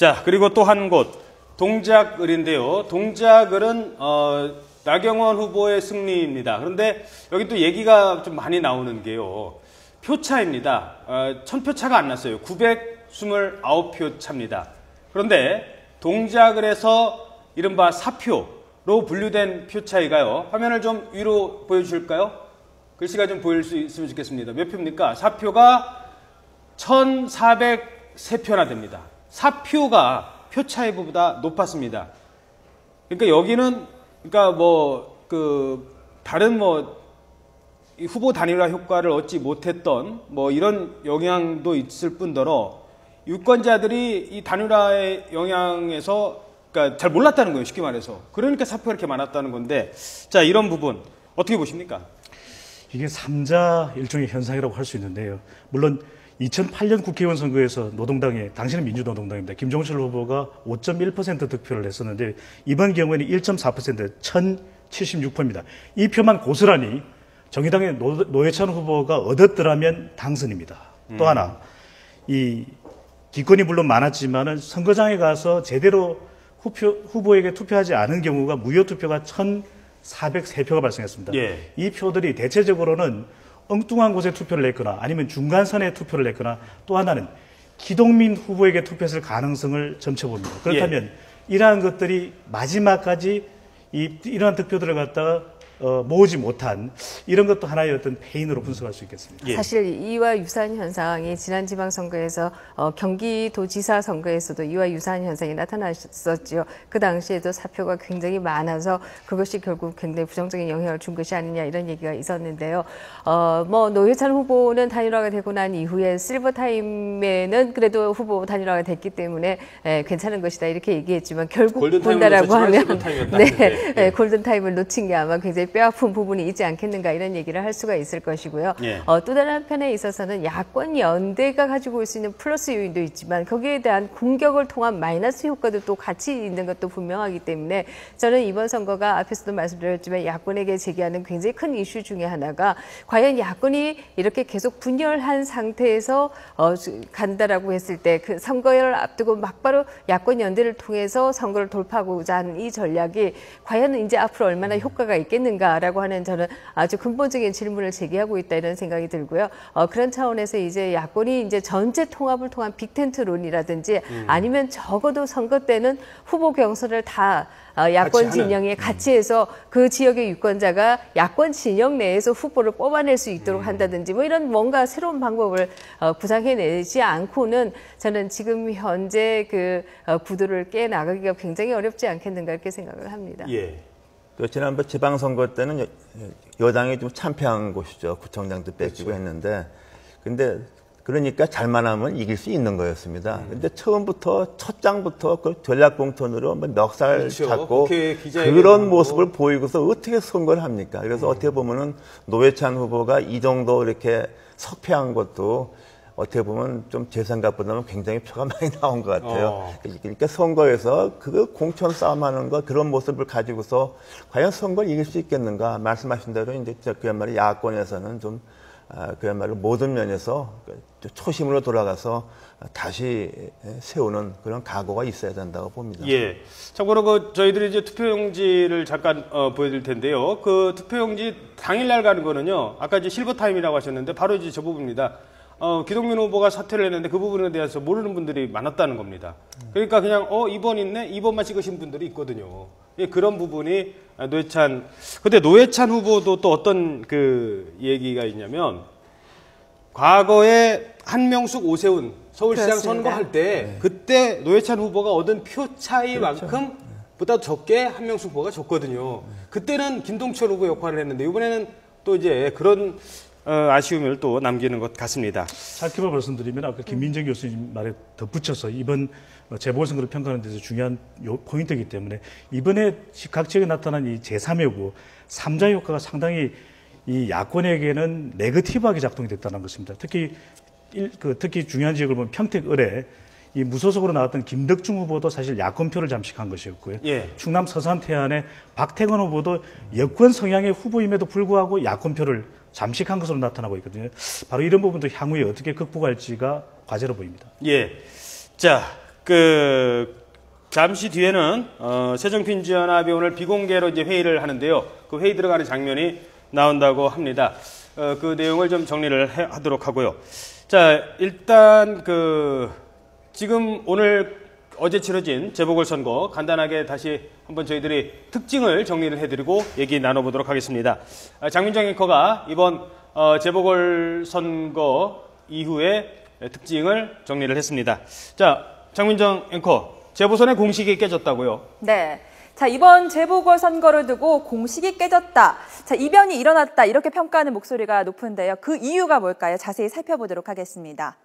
자, 그리고 또 한 곳, 동작을인데요. 동작을은 나경원 후보의 승리입니다. 그런데 여기 또 얘기가 좀 많이 나오는 게요. 표차입니다. 1000표 차가 안 났어요. 929표 차입니다. 그런데 동작을에서 이른바 사표로 분류된 표 차이가요. 화면을 좀 위로 보여주실까요? 글씨가 좀 보일 수 있으면 좋겠습니다. 몇 표입니까? 사표가 1403표나 됩니다. 사표가 표 차이보다 높았습니다. 그러니까 여기는, 그러니까 다른 이 후보 단일화 효과를 얻지 못했던 이런 영향도 있을 뿐더러 유권자들이 이 단일화의 영향에서 그러니까 잘 몰랐다는 거예요. 쉽게 말해서. 그러니까 사표가 이렇게 많았다는 건데, 자, 이런 부분 어떻게 보십니까? 이게 3자 일종의 현상이라고 할 수 있는데요. 물론 2008년 국회의원 선거에서 노동당의, 당시는 민주노동당입니다. 김종철 후보가 5.1% 득표를 했었는데 이번 경우에는 1.4%, 1076표입니다. 이 표만 고스란히 정의당의 노회찬 후보가 얻었더라면 당선입니다. 또 하나, 이 기권이 물론 많았지만은 선거장에 가서 제대로 후보에게 투표하지 않은 경우가 무효투표가 1,403표가 발생했습니다. 예. 이 표들이 대체적으로는 엉뚱한 곳에 투표를 냈거나 아니면 중간선에 투표를 냈거나 또 하나는 기동민 후보에게 투표했을 가능성을 점쳐봅니다. 그렇다면 이러한 것들이 마지막까지 이러한 득표들을 갖다가 모으지 못한 이런 것도 하나의 어떤 패인으로 분석할 수 있겠습니다. 예. 사실 이와 유사한 현상이 지난 지방선거에서 경기도지사 선거에서도 이와 유사한 현상이 나타났었죠. 그 당시에도 사표가 굉장히 많아서 그것이 결국 굉장히 부정적인 영향을 준 것이 아니냐 이런 얘기가 있었는데요. 노회찬 후보는 단일화가 되고 난 이후에 실버타임에는 그래도 후보 단일화가 됐기 때문에 괜찮은 것이다 이렇게 얘기했지만 결국 본다라고 하면 골든타임을 놓친 게 아마 굉장히 뼈아픈 부분이 있지 않겠는가 이런 얘기를 할 수가 있을 것이고요. 예. 또 다른 한편에 있어서는 야권 연대가 가지고 올 수 있는 플러스 요인도 있지만 거기에 대한 공격을 통한 마이너스 효과도 또 같이 있는 것도 분명하기 때문에 저는 이번 선거가 앞에서도 말씀드렸지만 야권에게 제기하는 굉장히 큰 이슈 중에 하나가 과연 야권이 이렇게 계속 분열한 상태에서 간다라고 했을 때 그 선거를 앞두고 막바로 야권 연대를 통해서 선거를 돌파하고자 하는 이 전략이 과연 이제 앞으로 얼마나 효과가 있겠는가라고 하는 저는 아주 근본적인 질문을 제기하고 있다 이런 생각이 들고요. 그런 차원에서 이제 야권이 이제 전체 통합을 통한 빅텐트론이라든지 아니면 적어도 선거 때는 후보 경선을 다 야권 진영에 같이 해서 그 지역의 유권자가 야권 진영 내에서 후보를 뽑아낼 수 있도록 한다든지 이런 뭔가 새로운 방법을 구상해내지 않고는 저는 지금 현재 그 구도를 깨나가기가 굉장히 어렵지 않겠는가 이렇게 생각을 합니다. 예. 또 지난번 지방선거 때는 여당이 좀 참패한 곳이죠. 구청장도 뺏기고 했는데 근데 그러니까 잘만 하면 이길 수 있는 거였습니다. 근데 처음부터 첫 장부터 그 전략 공천으로 멱살 잡고 그런 모습을 보이고서 어떻게 선거를 합니까? 그래서 어떻게 보면은 노회찬 후보가 이 정도 이렇게 석패한 것도 어떻게 보면 좀 제 생각보다는 굉장히 표가 많이 나온 것 같아요. 그러니까 선거에서 그 공천 싸움하는 것 그런 모습을 가지고서 과연 선거를 이길 수 있겠는가? 말씀하신 대로 이제 그야말로 야권에서는 좀 그야말로 모든 면에서 초심으로 돌아가서 다시 세우는 그런 각오가 있어야 된다고 봅니다. 예. 참고로 저희들이 이제 투표용지를 잠깐 보여드릴 텐데요. 그 투표용지 당일날 가는 거는요. 아까 이제 실버타임이라고 하셨는데 바로 이제 저 부분입니다. 기동민 후보가 사퇴를 했는데 그 부분에 대해서 모르는 분들이 많았다는 겁니다. 그러니까 그냥 2번 있네? 2번만 찍으신 분들이 있거든요. 예, 그런 부분이 노회찬, 근데 노회찬 후보도 또 어떤 그 얘기가 있냐면 과거에 한명숙, 오세훈 서울시장 선거할 때 그때 노회찬 후보가 얻은 표 차이만큼 보다 적게 한명숙 후보가 졌거든요. 그때는 김동철 후보 역할을 했는데 이번에는 또 이제 그런 아쉬움을 또 남기는 것 같습니다. 짧게만 말씀드리면 아까 김민정 교수님 말에 덧붙여서 이번 재보궐선거를 평가하는 데서 중요한 포인트이기 때문에 이번에 각 지역에 나타난 이 제3의 후보, 3자 효과가 상당히 이 야권에게는 네거티브하게 작동이 됐다는 것입니다. 특히 중요한 지역을 보면 평택 을에 이 무소속으로 나왔던 김덕중 후보도 사실 야권표를 잠식한 것이었고요. 예. 충남 서산 태안의 박태건 후보도 여권 성향의 후보임에도 불구하고 야권표를 잠식한 것으로 나타나고 있거든요. 바로 이런 부분도 향후에 어떻게 극복할지가 과제로 보입니다. 예. 자, 잠시 뒤에는 새정치민주연합이 오늘 비공개로 이제 회의를 하는데요. 그 회의 들어가는 장면이 나온다고 합니다. 그 내용을 좀 정리를 하도록 하고요. 자, 일단 지금 어제 치러진 재보궐선거 간단하게 다시 한번 저희들이 특징을 정리를 해드리고 얘기 나눠보도록 하겠습니다. 장민정 앵커가 이번 재보궐선거 이후에 특징을 정리를 했습니다. 자, 장민정 앵커, 재보선의 공식이 깨졌다고요? 네. 자, 이번 재보궐선거를 두고 공식이 깨졌다. 자, 이변이 일어났다. 이렇게 평가하는 목소리가 높은데요. 그 이유가 뭘까요? 자세히 살펴보도록 하겠습니다.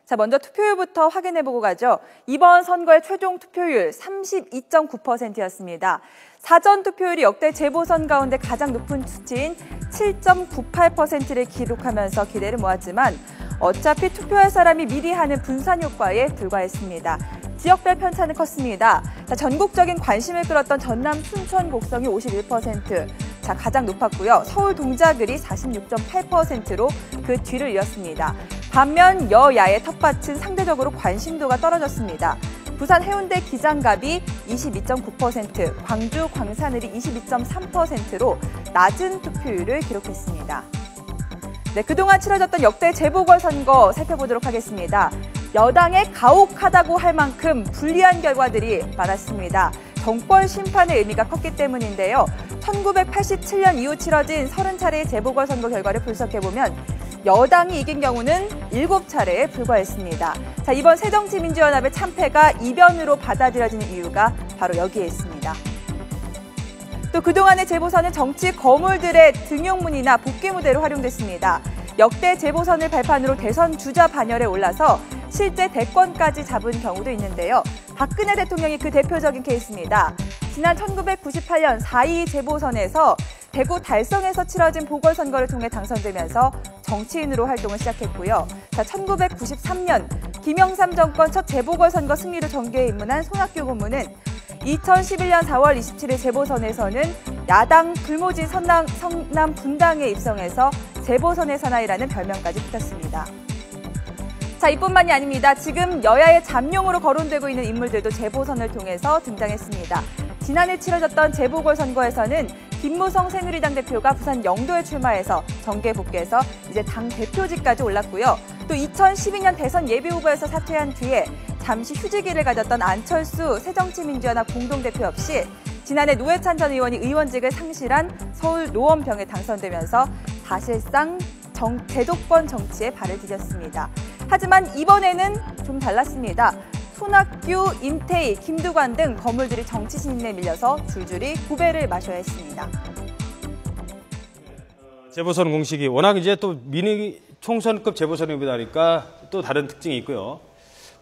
자, 먼저 투표율부터 확인해보고 가죠. 이번 선거의 최종 투표율 32.9%였습니다. 사전 투표율이 역대 재보선 가운데 가장 높은 수치인 7.98%를 기록하면서 기대를 모았지만 어차피 투표할 사람이 미리 하는 분산 효과에 불과했습니다. 지역별 편차는 컸습니다. 자, 전국적인 관심을 끌었던 전남 순천 곡성이 51%, 자, 가장 높았고요. 서울 동작을이 46.8%로 그 뒤를 이었습니다. 반면 여야의 텃밭은 상대적으로 관심도가 떨어졌습니다. 부산 해운대 기장갑이 22.9%, 광주 광산을이 22.3%로 낮은 투표율을 기록했습니다. 네, 그동안 치러졌던 역대 재보궐선거 살펴보도록 하겠습니다. 여당의 가혹하다고 할 만큼 불리한 결과들이 많았습니다. 정권 심판의 의미가 컸기 때문인데요. 1987년 이후 치러진 30차례의 재보궐선거 결과를 분석해보면 여당이 이긴 경우는 7차례에 불과했습니다. 자, 이번 새정치민주연합의 참패가 이변으로 받아들여지는 이유가 바로 여기에 있습니다. 또 그동안의 재보선은 정치 거물들의 등용문이나 복귀 무대로 활용됐습니다. 역대 재보선을 발판으로 대선 주자 반열에 올라서 실제 대권까지 잡은 경우도 있는데요. 박근혜 대통령이 그 대표적인 케이스입니다. 지난 1998년 4.2 재보선에서 대구 달성에서 치러진 보궐선거를 통해 당선되면서 정치인으로 활동을 시작했고요. 자, 1993년 김영삼 정권 첫 재보궐선거 승리로 정계에 입문한 손학규 고문은 2011년 4월 27일 재보선에서는 야당 불모지 성남 분당에 입성해서 재보선의 사나이라는 별명까지 붙었습니다. 자, 이뿐만이 아닙니다. 지금 여야의 잠룡으로 거론되고 있는 인물들도 재보선을 통해서 등장했습니다. 지난해 치러졌던 재보궐선거에서는 김무성 새누리당 대표가 부산 영도에 출마해서 정계에 복귀해서 이제 당 대표직까지 올랐고요. 또 2012년 대선 예비후보에서 사퇴한 뒤에 잠시 휴직기를 가졌던 안철수 새정치민주연합 공동대표 역시 지난해 노회찬 전 의원이 의원직을 상실한 서울 노원병에 당선되면서 사실상 대도권 정치에 발을 디뎠습니다. 하지만 이번에는 좀 달랐습니다. 손학규, 임태희, 김두관 등 거물들이 정치 신인에 밀려서 줄줄이 구배를 마셔야 했습니다. 재보선 공식이 워낙 이제 또 미니 총선급 재보선이다 보니까 또 다른 특징이 있고요.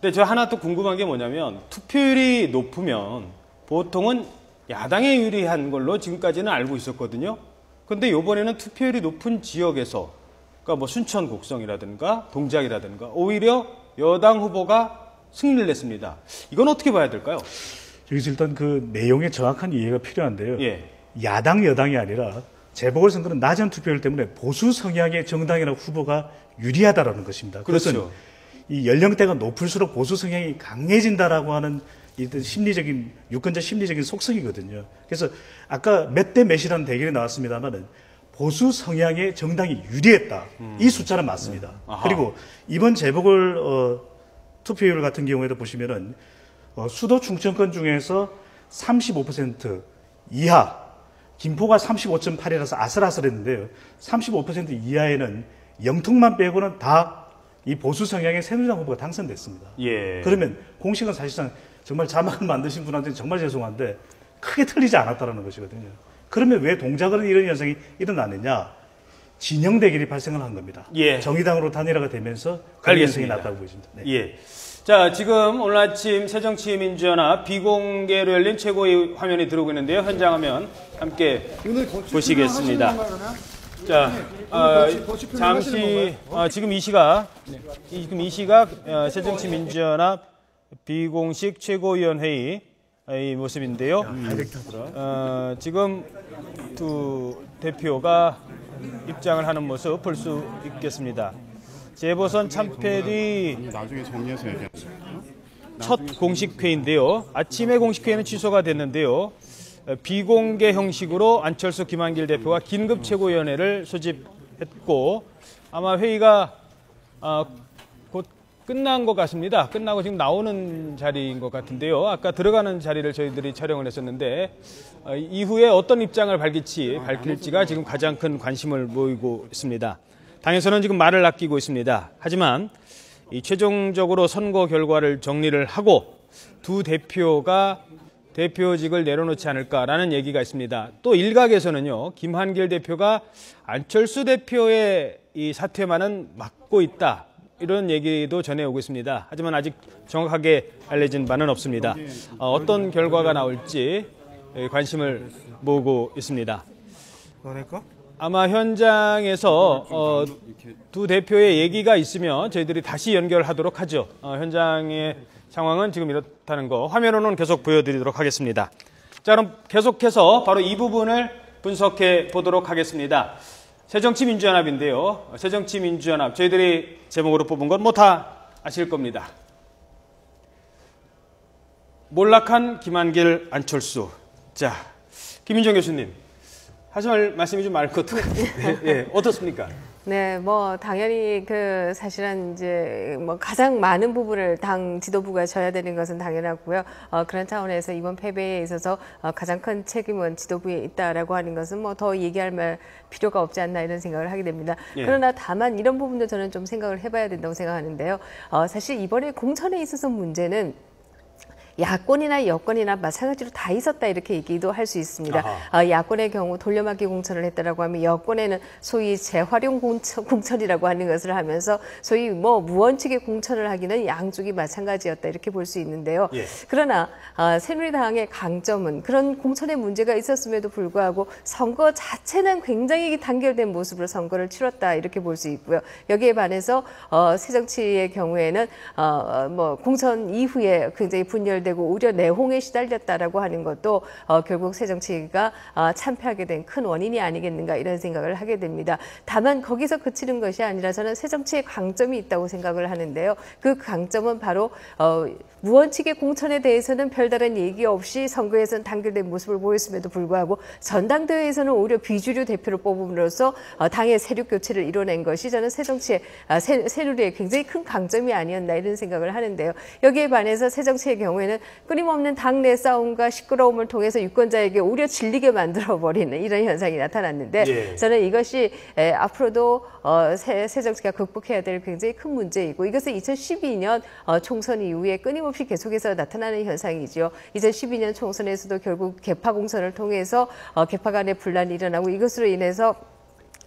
근데 저 하나 또 궁금한 게 뭐냐면 투표율이 높으면 보통은 야당에 유리한 걸로 지금까지는 알고 있었거든요. 근데 이번에는 투표율이 높은 지역에서 그러니까 뭐 순천 곡성이라든가 동작이라든가 오히려 여당 후보가 승리를 냈습니다. 이건 어떻게 봐야 될까요? 여기서 일단 그 내용의 정확한 이해가 필요한데요. 예. 야당 여당이 아니라 재보궐선거는 낮은 투표율 때문에 보수 성향의 정당이나 후보가 유리하다라는 것입니다. 그것은 그렇죠. 이 연령대가 높을수록 보수 성향이 강해진다라고 하는 심리적인 유권자 심리적인 속성이거든요. 그래서 아까 몇 대 몇이라는 대결이 나왔습니다만은 보수 성향의 정당이 유리했다. 이 숫자는 맞습니다. 그리고 이번 재보궐 투표율 같은 경우에도 보시면은 수도 충청권 중에서 35% 이하, 김포가 35.8이라서 아슬아슬했는데요. 35% 이하에는 영통만 빼고는 다 이 보수 성향의 새누리당 후보가 당선됐습니다. 예. 그러면 공식은 사실상 정말 자막을 만드신 분한테는 정말 죄송한데 크게 틀리지 않았다는 것이거든요. 그러면 왜 동작은 이런 현상이 일어나느냐? 진영 대결이 발생을 한 겁니다. 예. 정의당으로 단일화가 되면서 그런 현상이 났다고 보입니다. 네. 예. 자, 지금 오늘 아침 새정치민주연합 비공개로 열린 최고위 화면이 들어오고 있는데요. 현장 화면 함께 보시겠습니다. 자, 잠시 지금 이 시각 새정치민주연합 비공식 최고위원회의 이 모습인데요. 지금 두 대표가 입장을 하는 모습 볼 수 있겠습니다. 재보선 참패 뒤 나중에 정리해서 얘기하세요. 첫 공식 회의인데요. 아침에 공식 회의는 취소가 됐는데요. 비공개 형식으로 안철수 김한길 대표가 긴급 최고위원회를 소집했고 아마 회의가 곧 끝난 것 같습니다. 끝나고 지금 나오는 자리인 것 같은데요. 아까 들어가는 자리를 저희들이 촬영을 했었는데 이후에 어떤 입장을 밝힐지가 지금 가장 큰 관심을 모이고 있습니다. 당에서는 지금 말을 아끼고 있습니다. 하지만 이 최종적으로 선거 결과를 정리를 하고 두 대표가 대표직을 내려놓지 않을까라는 얘기가 있습니다. 또 일각에서는요, 김한길 대표가 안철수 대표의 이 사퇴만은 막고 있다. 이런 얘기도 전해오고 있습니다. 하지만 아직 정확하게 알려진 바는 없습니다. 어떤 결과가 나올지 관심을 모으고 있습니다. 아마 현장에서 두 대표의 얘기가 있으면 저희들이 다시 연결하도록 하죠. 현장의 상황은 지금 이렇다는 거 화면으로는 계속 보여드리도록 하겠습니다. 자, 그럼 계속해서 바로 이 부분을 분석해 보도록 하겠습니다. 새정치민주연합인데요. 새정치민주연합 저희들이 제목으로 뽑은 건 뭐 다 아실 겁니다. 몰락한 김한길, 안철수. 자, 김민정 교수님 하실 말씀이 좀 많을 것 같은데 예, 어떻습니까? 네, 뭐 당연히 그 사실은 이제 뭐 가장 많은 부분을 당 지도부가 져야 되는 것은 당연하고요. 그런 차원에서 이번 패배에 있어서 가장 큰 책임은 지도부에 있다라고 하는 것은 뭐 더 얘기할 필요가 없지 않나 이런 생각을 하게 됩니다. 예. 그러나 다만 이런 부분도 저는 좀 생각을 해봐야 된다고 생각하는데요. 사실 이번에 공천에 있어서 문제는 야권이나 여권이나 마찬가지로 다 있었다 이렇게 얘기도 할 수 있습니다. 야권의 경우 돌려막기 공천을 했다라고 하면 여권에는 소위 재활용 공천이라고 하는 것을 하면서 소위 뭐 무원칙의 공천을 하기는 양쪽이 마찬가지였다 이렇게 볼 수 있는데요. 예. 그러나 새누리당의 강점은 그런 공천에 문제가 있었음에도 불구하고 선거 자체는 굉장히 단결된 모습으로 선거를 치렀다 이렇게 볼 수 있고요. 여기에 반해서 새정치의 경우에는 뭐 공천 이후에 굉장히 분열된 되고 오히려 내홍에 시달렸다라고 하는 것도 결국 새정치가 참패하게 된 큰 원인이 아니겠는가 이런 생각을 하게 됩니다. 다만 거기서 그치는 것이 아니라 저는 새정치의 강점이 있다고 생각을 하는데요. 그 강점은 바로 무원칙의 공천에 대해서는 별다른 얘기 없이 선거에서는 단결된 모습을 보였음에도 불구하고 전당대회에서는 오히려 비주류 대표를 뽑음으로써 당의 세력 교체를 이뤄낸 것이 저는 새정치의 새누리의 굉장히 큰 강점이 아니었나 이런 생각을 하는데요. 여기에 반해서 새정치의 경우에는 끊임없는 당내 싸움과 시끄러움을 통해서 유권자에게 오히려 질리게 만들어버리는 이런 현상이 나타났는데 예. 저는 이것이 앞으로도 새정치가 극복해야 될 굉장히 큰 문제이고 이것은 2012년 총선 이후에 끊임없이 계속해서 나타나는 현상이죠. 2012년 총선에서도 결국 개파 공천을 통해서 개파 간의 분란이 일어나고 이것으로 인해서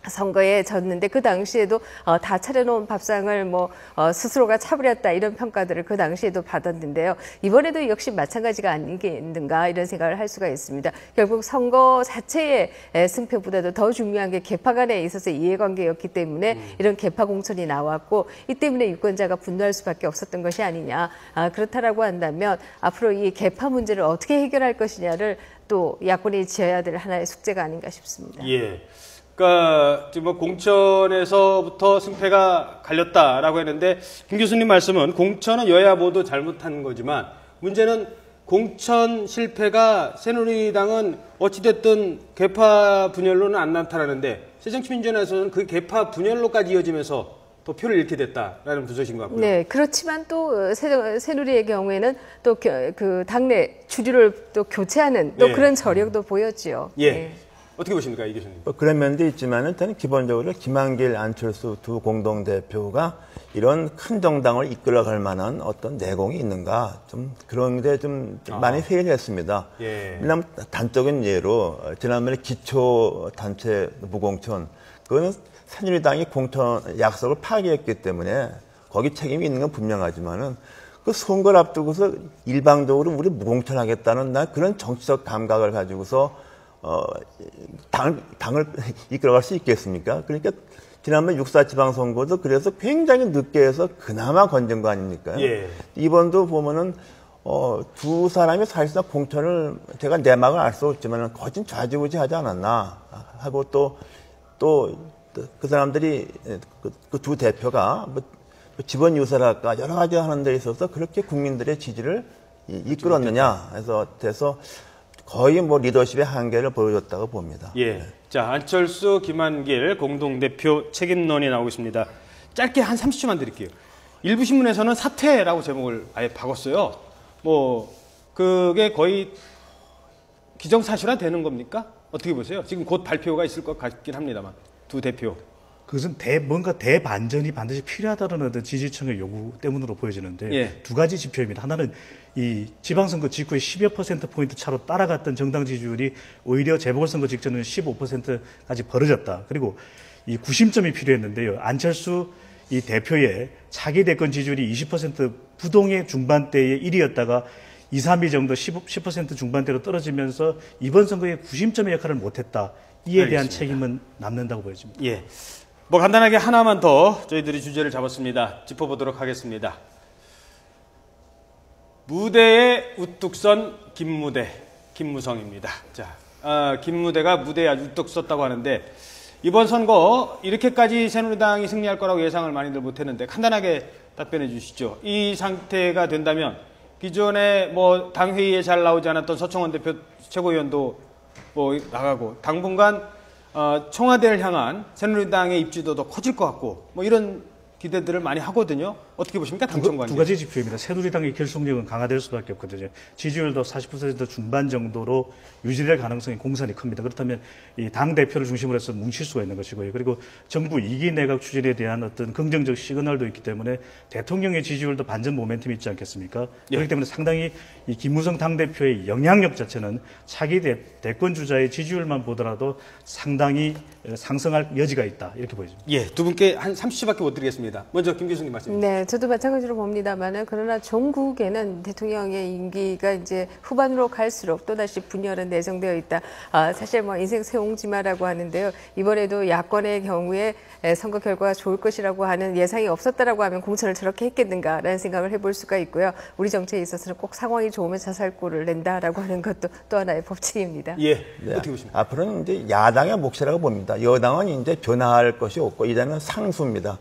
선거에 졌는데 그 당시에도 다 차려놓은 밥상을 뭐 스스로가 차버렸다 이런 평가들을 그 당시에도 받았는데요. 이번에도 역시 마찬가지가 아니겠는가 이런 생각을 할 수가 있습니다. 결국 선거 자체의 승패보다도 더 중요한 게 개파 간에 있어서 이해관계였기 때문에 이런 개파 공천이 나왔고 이 때문에 유권자가 분노할 수밖에 없었던 것이 아니냐. 그렇다라고 한다면 앞으로 이 개파 문제를 어떻게 해결할 것이냐를 또 야권이 지어야 될 하나의 숙제가 아닌가 싶습니다. 예. 그러니까 지금 뭐 공천에서부터 승패가 갈렸다라고 했는데 김 교수님 말씀은 공천은 여야 모두 잘못한 거지만 문제는 공천 실패가 새누리당은 어찌됐든 개파 분열로는 안 나타나는데 새정치민주연합에서는 그 개파 분열로까지 이어지면서 또 표를 잃게 됐다라는 분석인 것 같고요. 네, 그렇지만 또 새누리의 경우에는 또 그 당내 주류를 또 교체하는 또 예. 그런 저력도 보였지요. 예. 네. 어떻게 보십니까, 이 교수님? 그런 면도 있지만은 저는 기본적으로 김한길, 안철수 두 공동대표가 이런 큰 정당을 이끌어갈 만한 어떤 내공이 있는가 좀 그런 데 좀 많이 회의를 했습니다. 예. 왜냐하면 단적인 예로 지난번에 기초단체 무공천 그거는 새누리당이 공천 약속을 파기했기 때문에 거기 책임이 있는 건 분명하지만은 그 선거를 앞두고서 일방적으로 우리 무공천하겠다는 나 그런 정치적 감각을 가지고서 당을 이끌어갈 수 있겠습니까? 그러니까 지난번 6.4 지방선거도 그래서 굉장히 늦게 해서 그나마 건진 거 아닙니까? 예. 이번도 보면은 두 사람이 사실상 공천을 제가 내막을 알 수 없지만 거진 좌지우지하지 않았나 하고 또 그 사람들이 그 두 대표가 뭐 집원 유세랄까 여러 가지 하는 데 있어서 그렇게 국민들의 지지를 이끌었느냐 해서 거의 뭐 리더십의 한계를 보여줬다고 봅니다. 예. 자, 안철수, 김한길 공동대표 책임론이 나오고 있습니다. 짧게 한 30초만 드릴게요. 일부 신문에서는 사퇴라고 제목을 아예 바꿨어요. 뭐 그게 거의 기정사실화 되는 겁니까? 어떻게 보세요? 지금 곧 발표가 있을 것 같긴 합니다만 두 대표. 그것은 뭔가 대반전이 반드시 필요하다는 어떤 지지층의 요구 때문으로 보여지는데 예. 두 가지 지표입니다. 하나는 이 지방선거 직후에 10여 %포인트 차로 따라갔던 정당 지지율이 오히려 재보궐선거 직전은 15%까지 벌어졌다. 그리고 이 구심점이 필요했는데요. 안철수 이 대표의 차기 대권 지지율이 20% 부동의 중반대에 1위였다가 2, 3위 정도 10% 중반대로 떨어지면서 이번 선거에 구심점의 역할을 못했다. 이에 대한 알겠습니다. 책임은 남는다고 보여집니다. 예. 뭐 간단하게 하나만 더 저희들이 주제를 잡았습니다. 짚어보도록 하겠습니다. 무대에 우뚝 선 김무성입니다. 자, 김무대가 무대에 아주 우뚝 섰다고 하는데 이번 선거 이렇게까지 새누리당이 승리할 거라고 예상을 많이들 못했는데 간단하게 답변해 주시죠. 이 상태가 된다면 기존에 뭐 당회의에 잘 나오지 않았던 서청원 대표 최고위원도 뭐 나가고 당분간 청와대를 향한 새누리당의 입지도도 커질 것 같고 뭐 이런 기대들을 많이 하거든요. 어떻게 보십니까? 당청 관계. 두 가지 지표입니다. 새누리당의 결속력은 강화될 수밖에 없거든요. 지지율도 40% 중반 정도로 유지될 가능성이 공산이 큽니다. 그렇다면 이 당 대표를 중심으로 해서 뭉칠 수가 있는 것이고요. 그리고 정부 2기 내각 추진에 대한 어떤 긍정적 시그널도 있기 때문에 대통령의 지지율도 반전 모멘텀이 있지 않겠습니까? 예. 그렇기 때문에 상당히 이 김무성 당 대표의 영향력 자체는 차기 대권 주자의 지지율만 보더라도 상당히 상승할 여지가 있다. 이렇게 보여집니다. 예, 두 분께 한 30초밖에 못 드리겠습니다. 먼저 김 교수님 말씀. 네, 저도 마찬가지로 봅니다만은 그러나 전국에는 대통령의 임기가 이제 후반으로 갈수록 또다시 분열은 내정되어 있다. 사실 뭐 인생 새옹지마라고 하는데요. 이번에도 야권의 경우에 선거 결과가 좋을 것이라고 하는 예상이 없었다라고 하면 공천을 저렇게 했겠는가라는 생각을 해볼 수가 있고요. 우리 정치에 있어서는 꼭 상황이 좋으면 자살골을 낸다라고 하는 것도 또 하나의 법칙입니다. 예, 네. 어떻게 보십니까? 앞으로는 이제 야당의 몫이라고 봅니다. 여당은 이제 변화할 것이 없고 이제는 상수입니다.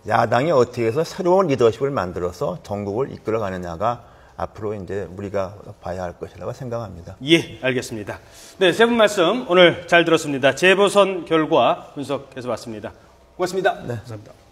야당이 어떻게 해서 새로운 리더십을 만들어서 전국을 이끌어가느냐가 앞으로 이제 우리가 봐야 할 것이라고 생각합니다. 예, 알겠습니다. 네, 세 분 말씀 오늘 잘 들었습니다. 재보선 결과 분석해서 봤습니다. 고맙습니다. 네. 감사합니다.